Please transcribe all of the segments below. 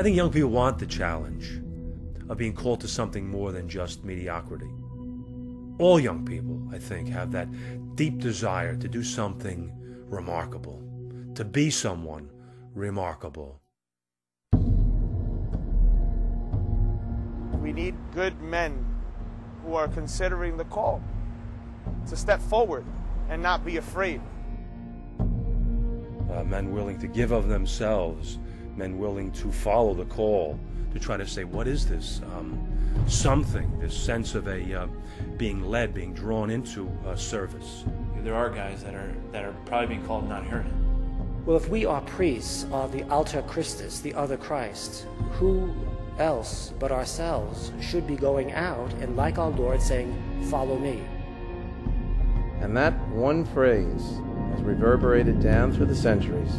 think young people want the challenge of being called to something more than just mediocrity. All young people, I think, have that deep desire to do something remarkable, to be someone remarkable. We need good men who are considering the call to step forward and not be afraid. Men willing to give of themselves, men willing to follow the call, to try to say, what is this? Something, this sense of being led, being drawn into service. There are guys that are probably being called not hearing it. Well, if we are priests of the alter Christus, the other Christ, who else but ourselves should be going out and, like our Lord, saying, follow me? And that one phrase has reverberated down through the centuries.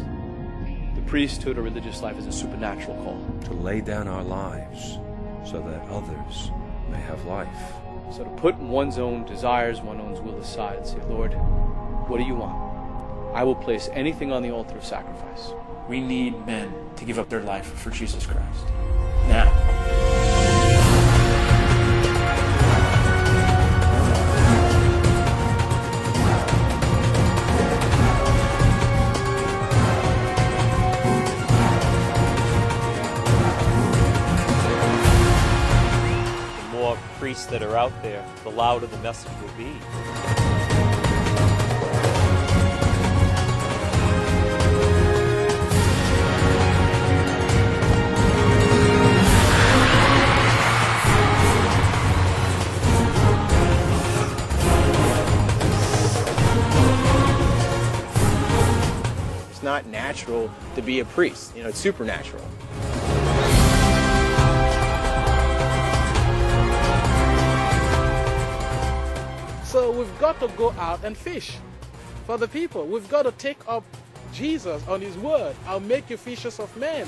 The priesthood or religious life is a supernatural call. To lay down our lives so that others may have life. So to put one's own desires, one's own will aside and say, Lord, what do you want? I will place anything on the altar of sacrifice. We need men to give up their life for Jesus Christ. Now. The more priests that are out there, the louder the message will be. It's not natural to be a priest. You know, it's supernatural. So we've got to go out and fish for the people. We've got to take up Jesus on his word. I'll make you fishers of men.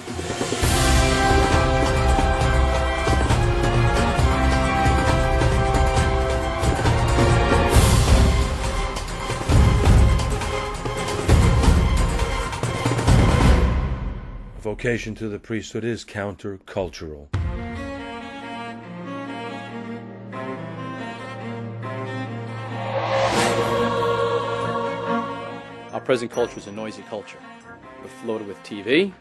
Vocation to the priesthood is countercultural. Our present culture is a noisy culture. We're loaded with TV,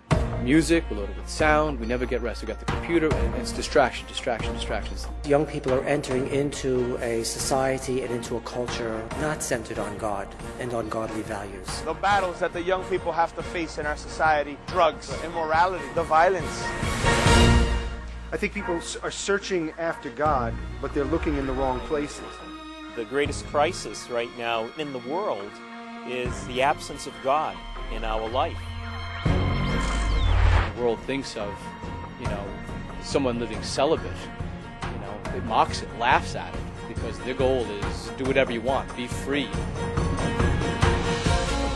music, we're loaded with sound, we never get rest. We've got the computer, and it's distractions. Young people are entering into a society and into a culture not centered on God and on godly values. The battles that the young people have to face in our society, drugs, immorality, the violence. I think people are searching after God, but they're looking in the wrong places. The greatest crisis right now in the world is the absence of God in our life. The world thinks of, someone living celibate. It mocks it, laughs at it, because their goal is do whatever you want, be free.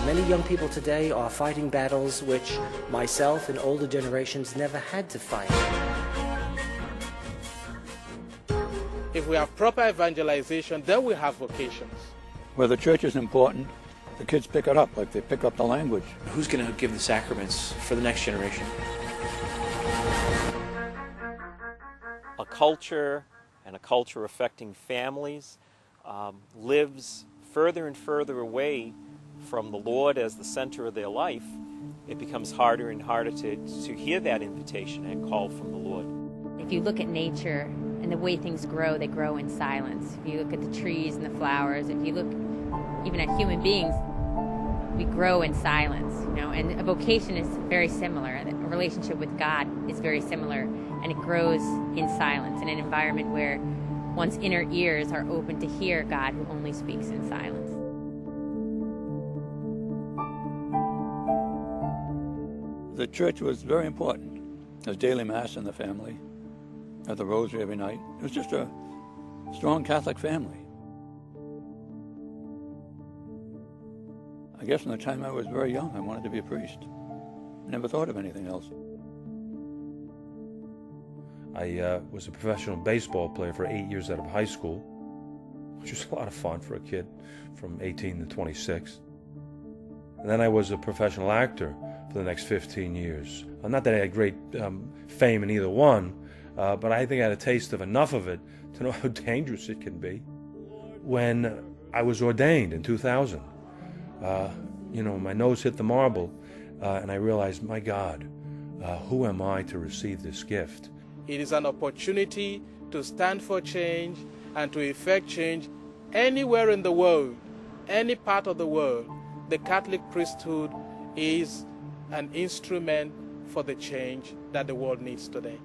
Many young people today are fighting battles which myself and older generations never had to fight. If we have proper evangelization, then we have vocations. Where the church is important, the kids pick it up, like they pick up the language. Who's going to give the sacraments for the next generation? A culture and a culture affecting families lives further and further away from the Lord as the center of their life. It becomes harder and harder to hear that invitation and call from the Lord. If you look at nature and the way things grow, they grow in silence. If you look at the trees and the flowers, if you look even at human beings, we grow in silence, and a vocation is very similar. A relationship with God is very similar, and it grows in silence, in an environment where one's inner ears are open to hear God, who only speaks in silence. The church was very important. There's daily mass in the family, at the rosary every night. It was just a strong Catholic family. I guess from the time I was very young, I wanted to be a priest. Never thought of anything else. I was a professional baseball player for 8 years out of high school, which was a lot of fun for a kid from 18 to 26. And then I was a professional actor for the next 15 years. Not that I had great fame in either one, but I think I had a taste of enough of it to know how dangerous it can be. When I was ordained in 2000, my nose hit the marble, and I realized, my God, who am I to receive this gift? It is an opportunity to stand for change and to effect change anywhere in the world, any part of the world. The Catholic priesthood is an instrument for the change that the world needs today.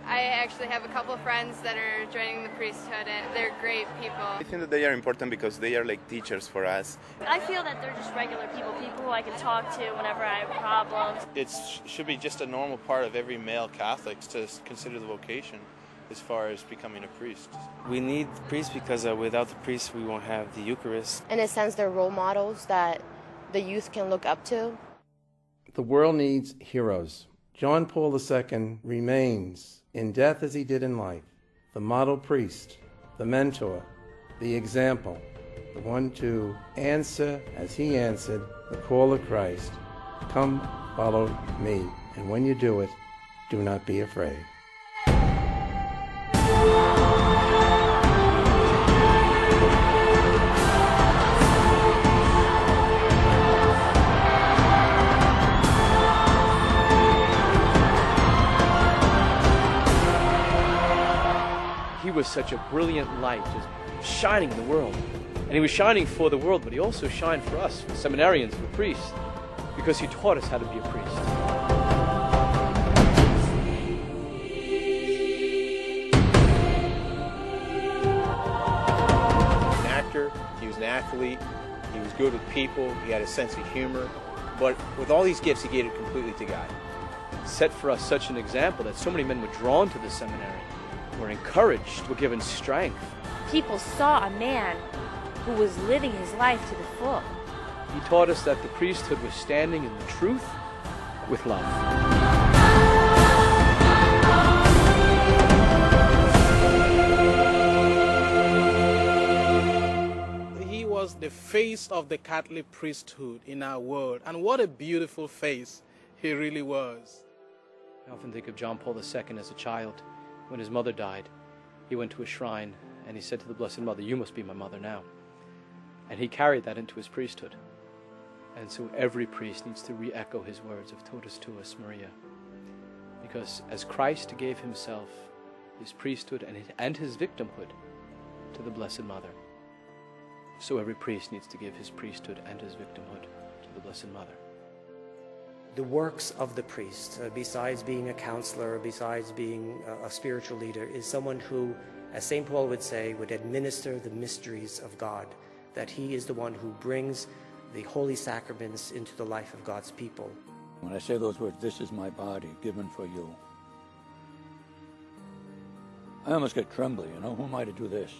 I actually have a couple of friends that are joining the priesthood, and they're great people. I think that they are important because they are like teachers for us. I feel that they're just regular people who I can talk to whenever I have problems. It should be just a normal part of every male Catholic to consider the vocation as far as becoming a priest. We need priests because without the priests we won't have the Eucharist. In a sense, they're role models that the youth can look up to. The world needs heroes. John Paul II remains, in death as he did in life, the model priest, the mentor, the example, the one to answer as he answered the call of Christ, "Come, follow me." And when you do it, do not be afraid. He was such a brilliant light, just shining in the world. And he was shining for the world, but he also shined for us, for seminarians, for priests, because he taught us how to be a priest. An actor, he was an athlete, he was good with people, he had a sense of humor, but with all these gifts, he gave it completely to God. Set for us such an example that so many men were drawn to the seminary, were encouraged, were given strength. People saw a man who was living his life to the full. He taught us that the priesthood was standing in the truth with love. He was the face of the Catholic priesthood in our world, and what a beautiful face he really was. I often think of John Paul II as a child. When his mother died, he went to a shrine and he said to the Blessed Mother, "You must be my mother now." And he carried that into his priesthood. And so every priest needs to re-echo his words of Totus Tuus Maria. Because as Christ gave himself, his priesthood and his victimhood to the Blessed Mother, so every priest needs to give his priesthood and his victimhood to the Blessed Mother. The works of the priest, besides being a counselor, besides being a spiritual leader, is someone who, as St. Paul would say, would administer the mysteries of God, that he is the one who brings the holy sacraments into the life of God's people. When I say those words, "This is my body given for you," I almost get trembly, Who am I to do this?